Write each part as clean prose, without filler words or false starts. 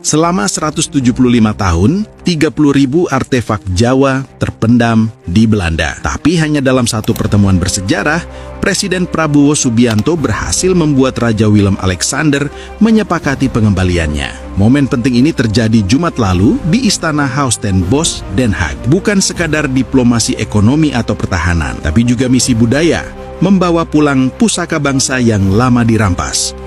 Selama 175 tahun, 30.000 artefak Jawa terpendam di Belanda. Tapi hanya dalam satu pertemuan bersejarah, Presiden Prabowo Subianto berhasil membuat Raja Willem Alexander menyepakati pengembaliannya. Momen penting ini terjadi Jumat lalu di Istana Haus ten Bosch, Den Haag. Bukan sekadar diplomasi ekonomi atau pertahanan, tapi juga misi budaya, membawa pulang pusaka bangsa yang lama dirampas.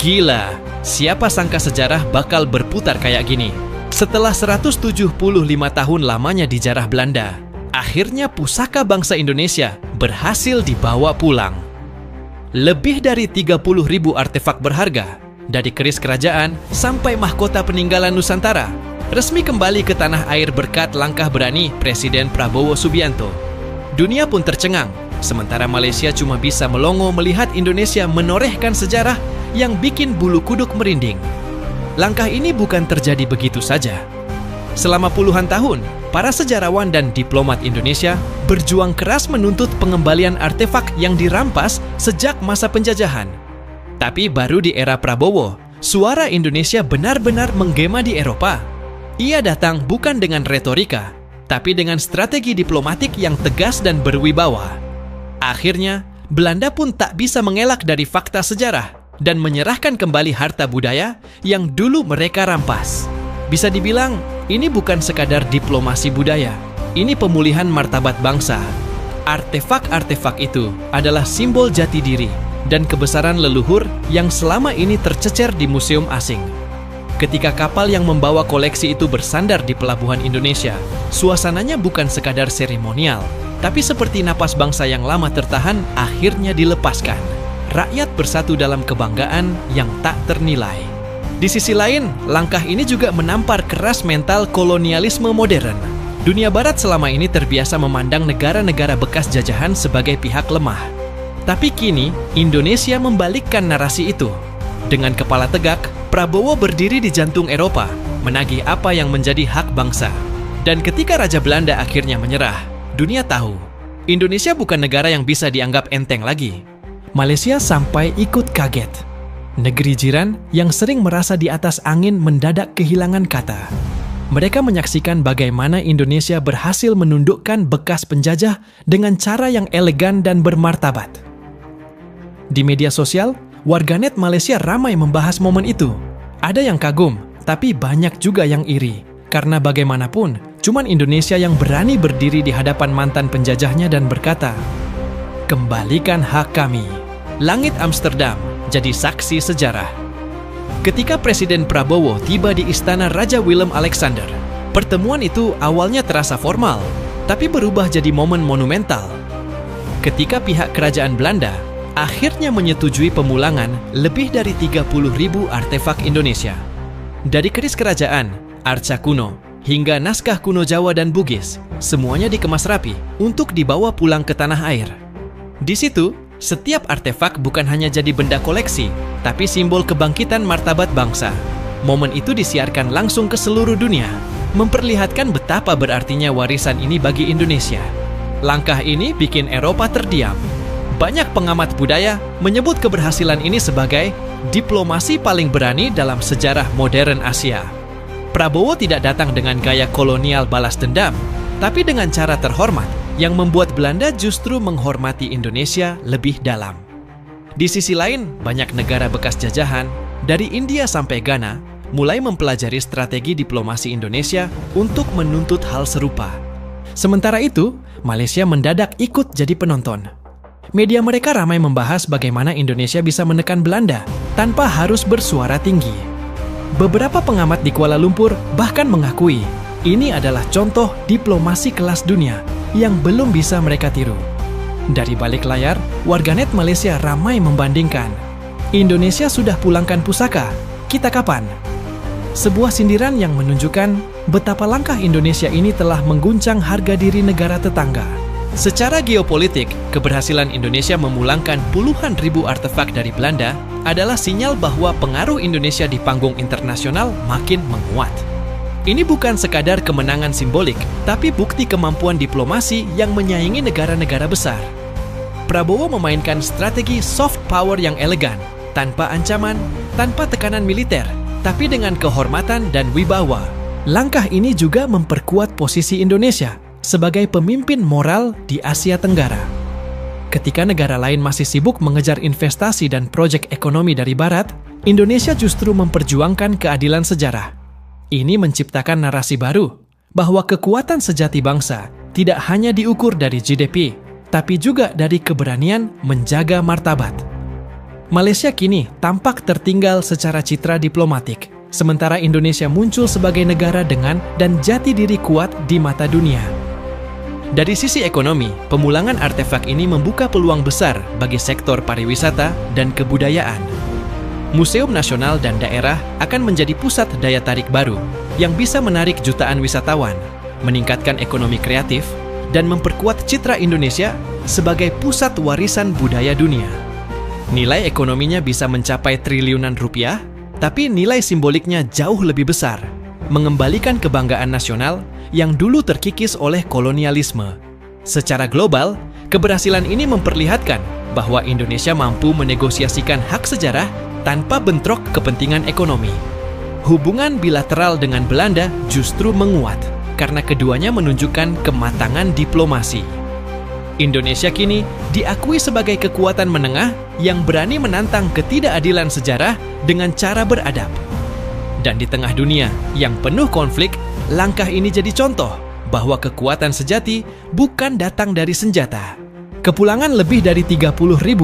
Gila, siapa sangka sejarah bakal berputar kayak gini? Setelah 175 tahun lamanya dijarah Belanda, akhirnya pusaka bangsa Indonesia berhasil dibawa pulang. Lebih dari 30.000 artefak berharga, dari keris kerajaan sampai mahkota peninggalan Nusantara, resmi kembali ke tanah air berkat langkah berani Presiden Prabowo Subianto. Dunia pun tercengang, sementara Malaysia cuma bisa melongo melihat Indonesia menorehkan sejarah yang bikin bulu kuduk merinding. Langkah ini bukan terjadi begitu saja. Selama puluhan tahun, para sejarawan dan diplomat Indonesia berjuang keras menuntut pengembalian artefak yang dirampas sejak masa penjajahan. Tapi baru di era Prabowo, suara Indonesia benar-benar menggema di Eropa. Ia datang bukan dengan retorika, tapi dengan strategi diplomatik yang tegas dan berwibawa. Akhirnya, Belanda pun tak bisa mengelak dari fakta sejarah dan menyerahkan kembali harta budaya yang dulu mereka rampas. Bisa dibilang, ini bukan sekadar diplomasi budaya, ini pemulihan martabat bangsa. Artefak-artefak itu adalah simbol jati diri dan kebesaran leluhur yang selama ini tercecer di museum asing. Ketika kapal yang membawa koleksi itu bersandar di pelabuhan Indonesia, suasananya bukan sekadar seremonial, tapi seperti napas bangsa yang lama tertahan akhirnya dilepaskan. Rakyat bersatu dalam kebanggaan yang tak ternilai. Di sisi lain, langkah ini juga menampar keras mental kolonialisme modern. Dunia Barat selama ini terbiasa memandang negara-negara bekas jajahan sebagai pihak lemah. Tapi kini, Indonesia membalikkan narasi itu. Dengan kepala tegak, Prabowo berdiri di jantung Eropa, menagih apa yang menjadi hak bangsa. Dan ketika Raja Belanda akhirnya menyerah, dunia tahu, Indonesia bukan negara yang bisa dianggap enteng lagi. Malaysia sampai ikut kaget. Negeri jiran yang sering merasa di atas angin mendadak kehilangan kata. Mereka menyaksikan bagaimana Indonesia berhasil menundukkan bekas penjajah dengan cara yang elegan dan bermartabat. Di media sosial, warganet Malaysia ramai membahas momen itu. Ada yang kagum, tapi banyak juga yang iri. Karena bagaimanapun, cuman Indonesia yang berani berdiri di hadapan mantan penjajahnya dan berkata, "Kembalikan hak kami." Langit Amsterdam jadi saksi sejarah. Ketika Presiden Prabowo tiba di Istana Raja Willem Alexander, pertemuan itu awalnya terasa formal, tapi berubah jadi momen monumental. Ketika pihak kerajaan Belanda akhirnya menyetujui pemulangan lebih dari 30.000 artefak Indonesia. Dari keris kerajaan, arca kuno, hingga naskah kuno Jawa dan Bugis, semuanya dikemas rapi untuk dibawa pulang ke tanah air. Di situ, setiap artefak bukan hanya jadi benda koleksi, tapi simbol kebangkitan martabat bangsa. Momen itu disiarkan langsung ke seluruh dunia, memperlihatkan betapa berartinya warisan ini bagi Indonesia. Langkah ini bikin Eropa terdiam. Banyak pengamat budaya menyebut keberhasilan ini sebagai diplomasi paling berani dalam sejarah modern Asia. Prabowo tidak datang dengan gaya kolonial balas dendam, tapi dengan cara terhormat yang membuat Belanda justru menghormati Indonesia lebih dalam. Di sisi lain, banyak negara bekas jajahan, dari India sampai Ghana, mulai mempelajari strategi diplomasi Indonesia untuk menuntut hal serupa. Sementara itu, Malaysia mendadak ikut jadi penonton. Media mereka ramai membahas bagaimana Indonesia bisa menekan Belanda tanpa harus bersuara tinggi. Beberapa pengamat di Kuala Lumpur bahkan mengakui ini adalah contoh diplomasi kelas dunia yang belum bisa mereka tiru. Dari balik layar, warganet Malaysia ramai membandingkan. Indonesia sudah pulangkan pusaka, kita kapan? Sebuah sindiran yang menunjukkan betapa langkah Indonesia ini telah mengguncang harga diri negara tetangga. Secara geopolitik, keberhasilan Indonesia memulangkan puluhan ribu artefak dari Belanda adalah sinyal bahwa pengaruh Indonesia di panggung internasional makin menguat. Ini bukan sekadar kemenangan simbolik, tapi bukti kemampuan diplomasi yang menyaingi negara-negara besar. Prabowo memainkan strategi soft power yang elegan, tanpa ancaman, tanpa tekanan militer, tapi dengan kehormatan dan wibawa. Langkah ini juga memperkuat posisi Indonesia sebagai pemimpin moral di Asia Tenggara. Ketika negara lain masih sibuk mengejar investasi dan proyek ekonomi dari Barat, Indonesia justru memperjuangkan keadilan sejarah. Ini menciptakan narasi baru bahwa kekuatan sejati bangsa tidak hanya diukur dari GDP, tapi juga dari keberanian menjaga martabat. Malaysia kini tampak tertinggal secara citra diplomatik, sementara Indonesia muncul sebagai negara dengan dan jati diri kuat di mata dunia. Dari sisi ekonomi, pemulangan artefak ini membuka peluang besar bagi sektor pariwisata dan kebudayaan. Museum nasional dan daerah akan menjadi pusat daya tarik baru yang bisa menarik jutaan wisatawan, meningkatkan ekonomi kreatif, dan memperkuat citra Indonesia sebagai pusat warisan budaya dunia. Nilai ekonominya bisa mencapai triliunan rupiah, tapi nilai simboliknya jauh lebih besar, mengembalikan kebanggaan nasional yang dulu terkikis oleh kolonialisme. Secara global, keberhasilan ini memperlihatkan bahwa Indonesia mampu menegosiasikan hak sejarah tanpa bentrok kepentingan ekonomi. Hubungan bilateral dengan Belanda justru menguat karena keduanya menunjukkan kematangan diplomasi. Indonesia kini diakui sebagai kekuatan menengah yang berani menantang ketidakadilan sejarah dengan cara beradab. Dan di tengah dunia yang penuh konflik, langkah ini jadi contoh bahwa kekuatan sejati bukan datang dari senjata. Kepulangan lebih dari 30.000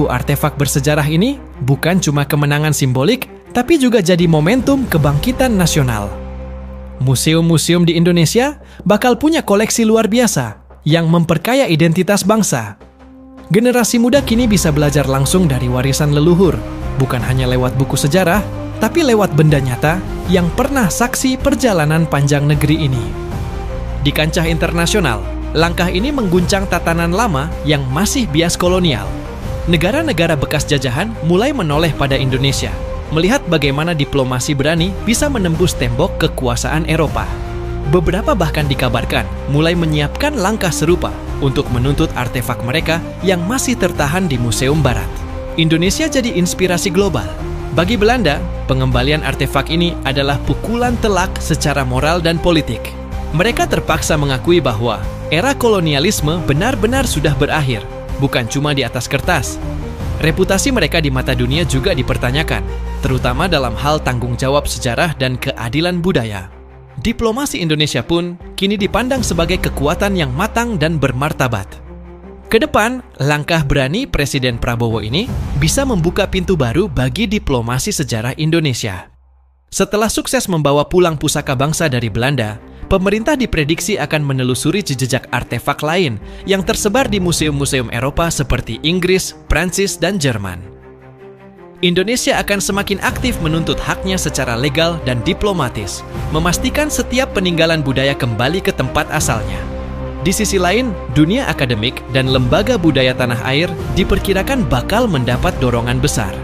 artefak bersejarah ini bukan cuma kemenangan simbolik, tapi juga jadi momentum kebangkitan nasional. Museum-museum di Indonesia bakal punya koleksi luar biasa yang memperkaya identitas bangsa. Generasi muda kini bisa belajar langsung dari warisan leluhur, bukan hanya lewat buku sejarah, tapi lewat benda nyata yang pernah saksi perjalanan panjang negeri ini. Di kancah internasional, langkah ini mengguncang tatanan lama yang masih bias kolonial. Negara-negara bekas jajahan mulai menoleh pada Indonesia, melihat bagaimana diplomasi berani bisa menembus tembok kekuasaan Eropa. Beberapa bahkan dikabarkan mulai menyiapkan langkah serupa untuk menuntut artefak mereka yang masih tertahan di Museum Barat. Indonesia jadi inspirasi global. Bagi Belanda, pengembalian artefak ini adalah pukulan telak secara moral dan politik. Mereka terpaksa mengakui bahwa era kolonialisme benar-benar sudah berakhir, bukan cuma di atas kertas. Reputasi mereka di mata dunia juga dipertanyakan, terutama dalam hal tanggung jawab sejarah dan keadilan budaya. Diplomasi Indonesia pun kini dipandang sebagai kekuatan yang matang dan bermartabat. Kedepan, langkah berani Presiden Prabowo ini bisa membuka pintu baru bagi diplomasi sejarah Indonesia. Setelah sukses membawa pulang pusaka bangsa dari Belanda, pemerintah diprediksi akan menelusuri jejak artefak lain yang tersebar di museum-museum Eropa seperti Inggris, Prancis, dan Jerman. Indonesia akan semakin aktif menuntut haknya secara legal dan diplomatis, memastikan setiap peninggalan budaya kembali ke tempat asalnya. Di sisi lain, dunia akademik dan lembaga budaya tanah air diperkirakan bakal mendapat dorongan besar.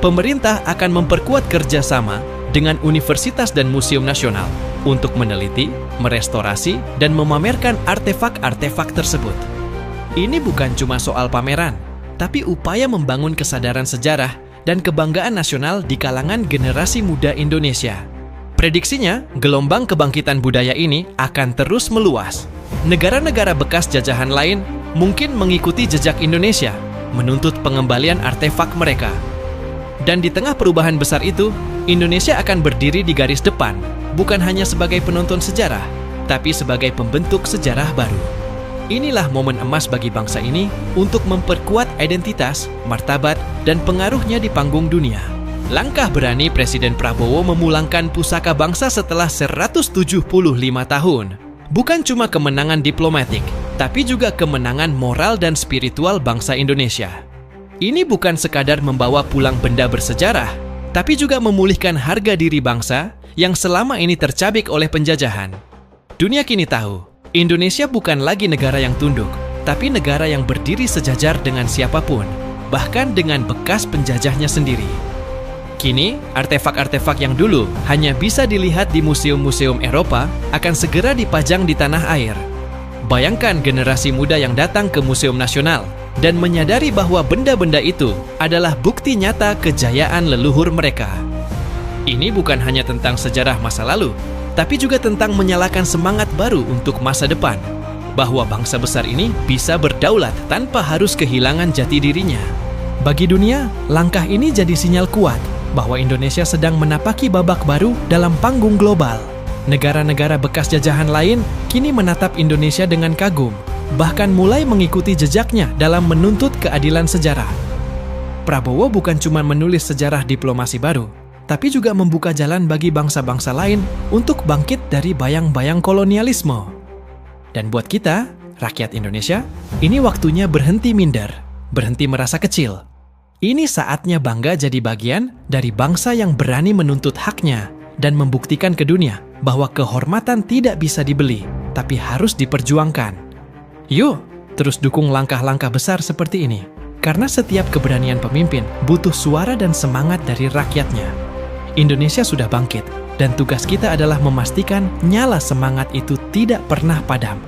Pemerintah akan memperkuat kerjasama dengan universitas dan museum nasional untuk meneliti, merestorasi, dan memamerkan artefak-artefak tersebut. Ini bukan cuma soal pameran, tapi upaya membangun kesadaran sejarah dan kebanggaan nasional di kalangan generasi muda Indonesia. Prediksinya, gelombang kebangkitan budaya ini akan terus meluas. Negara-negara bekas jajahan lain mungkin mengikuti jejak Indonesia, menuntut pengembalian artefak mereka. Dan di tengah perubahan besar itu, Indonesia akan berdiri di garis depan, bukan hanya sebagai penonton sejarah, tapi sebagai pembentuk sejarah baru. Inilah momen emas bagi bangsa ini untuk memperkuat identitas, martabat, dan pengaruhnya di panggung dunia. Langkah berani Presiden Prabowo memulangkan pusaka bangsa setelah 175 tahun bukan cuma kemenangan diplomatik, tapi juga kemenangan moral dan spiritual bangsa Indonesia. Ini bukan sekadar membawa pulang benda bersejarah, tapi juga memulihkan harga diri bangsa yang selama ini tercabik oleh penjajahan. Dunia kini tahu, Indonesia bukan lagi negara yang tunduk, tapi negara yang berdiri sejajar dengan siapapun, bahkan dengan bekas penjajahnya sendiri. Kini, artefak-artefak yang dulu hanya bisa dilihat di museum-museum Eropa akan segera dipajang di tanah air. Bayangkan generasi muda yang datang ke Museum Nasional dan menyadari bahwa benda-benda itu adalah bukti nyata kejayaan leluhur mereka. Ini bukan hanya tentang sejarah masa lalu, tapi juga tentang menyalakan semangat baru untuk masa depan, bahwa bangsa besar ini bisa berdaulat tanpa harus kehilangan jati dirinya. Bagi dunia, langkah ini jadi sinyal kuat bahwa Indonesia sedang menapaki babak baru dalam panggung global. Negara-negara bekas jajahan lain kini menatap Indonesia dengan kagum, bahkan mulai mengikuti jejaknya dalam menuntut keadilan sejarah. Prabowo bukan cuma menulis sejarah diplomasi baru, tapi juga membuka jalan bagi bangsa-bangsa lain untuk bangkit dari bayang-bayang kolonialisme. Dan buat kita, rakyat Indonesia, ini waktunya berhenti minder, berhenti merasa kecil. Ini saatnya bangga jadi bagian dari bangsa yang berani menuntut haknya dan membuktikan ke dunia bahwa kehormatan tidak bisa dibeli, tapi harus diperjuangkan. Yuk, terus dukung langkah-langkah besar seperti ini, karena setiap keberanian pemimpin butuh suara dan semangat dari rakyatnya. Indonesia sudah bangkit, dan tugas kita adalah memastikan nyala semangat itu tidak pernah padam.